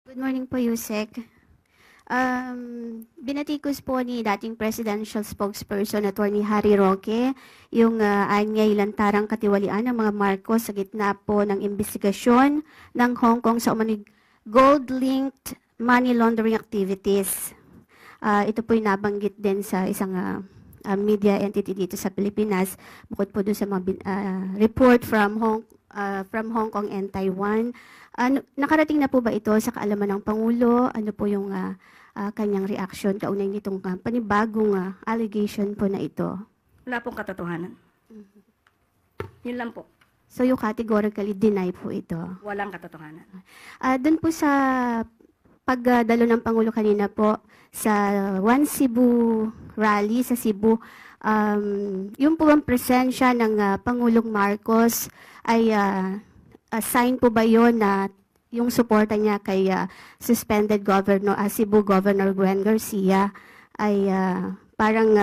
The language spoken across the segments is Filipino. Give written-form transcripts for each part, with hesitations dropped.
Good morning po, Yusek. Binatikos po ni dating presidential spokesperson Attorney Harry Roque yung anyay lantarang katiwalian ng mga Marcos sa gitna po ng investigasyon ng Hong Kong sa umano'y gold-linked money laundering activities. Ito po yung nabanggit din sa isang media entity dito sa Pilipinas, bukod po doon sa mga report from Hong Kong and Taiwan. Nakarating na po ba ito sa kaalaman ng Pangulo? Ano po yung kanyang reaction kaunay nitong panibagong allegation po na ito? Wala pong katotohanan. Yun lang po. So you categorically deny po ito? Walang katotohanan. Doon po sa pagdalo ng Pangulo kanina po sa One Cebu rally sa Cebu, yung po ang presensya ng Pangulong Marcos ay sign po ba yon na yung suporta niya kay suspended governor, Cebu Governor Gwen Garcia ay parang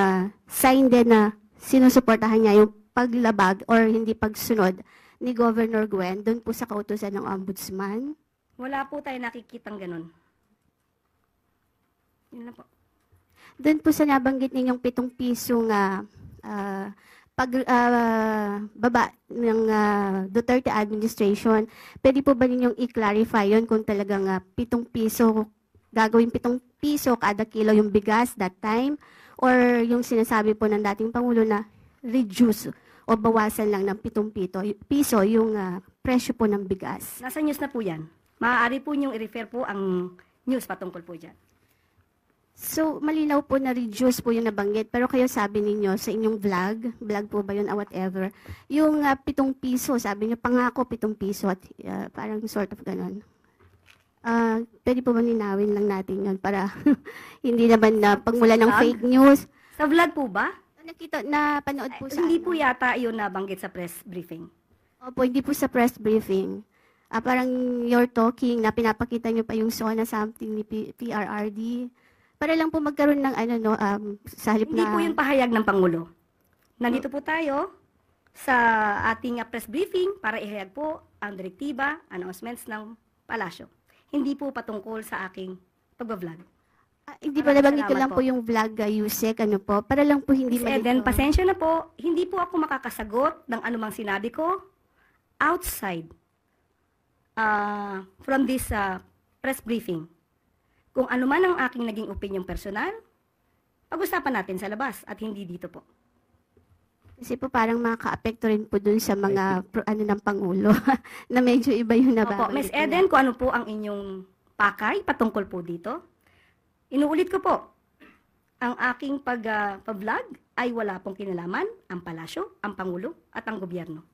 sign din na sinusuportahan niya yung paglabag or hindi pagsunod ni Governor Gwen doon po sa kautusan ng Ombudsman? Wala po tayo nakikitang ganun. Yun lang po. Doon po sa nabanggit ninyong 7 pisong baba ng Duterte administration, pwede po ba ninyong i-clarify yun kung talagang 7 piso, gagawin 7 piso kada kilo yung bigas that time? Or yung sinasabi po ng dating Pangulo na reduce o bawasan lang ng 7 piso yung presyo po ng bigas? Nasa news na po yan. Maaari po niyong i-refer po ang news patungkol po dyan. So, malinaw po na reduce po yung nabanggit, pero kayo sabi ninyo sa inyong vlog po ba yun or whatever, yung 7 piso, sabi niyo pangako 7 piso at parang sort of ganon. Pwede po ba ninawin lang natin yun para hindi naman na pagmula ng fake news? Sa vlog po ba? Nakita, napanood po sa Hindi po yata yun nabanggit sa press briefing. Opo, hindi po sa press briefing. Parang you're talking na pinapakita niyo pa yung SONA something ni PRRD. Para lang po magkaroon ng sa halip Hindi na... po yun pahayag ng Pangulo. Nandito po tayo sa ating press briefing para ihayag po ang direktiba, announcements ng palasyo. Hindi po patungkol sa aking pagbablog. Hindi pa nabanggit ko lang po yung vlog, Yusek, para lang po hindi Miss Eden, pasensya na po, hindi po ako makakasagot ng anumang sinabi ko outside from this press briefing. Kung ano man ang aking naging opinion personal, pag-usapan natin sa labas at hindi dito po. Kasi po parang maka-apekto rin po dun sa mga ng Pangulo na medyo iba yung Opo, nababanggit. Miss Eden, kung ano po ang inyong pakay patungkol po dito, inuulit ko po, ang aking pag-vlog ay wala pong kinalaman ang palasyo, ang Pangulo at ang gobyerno.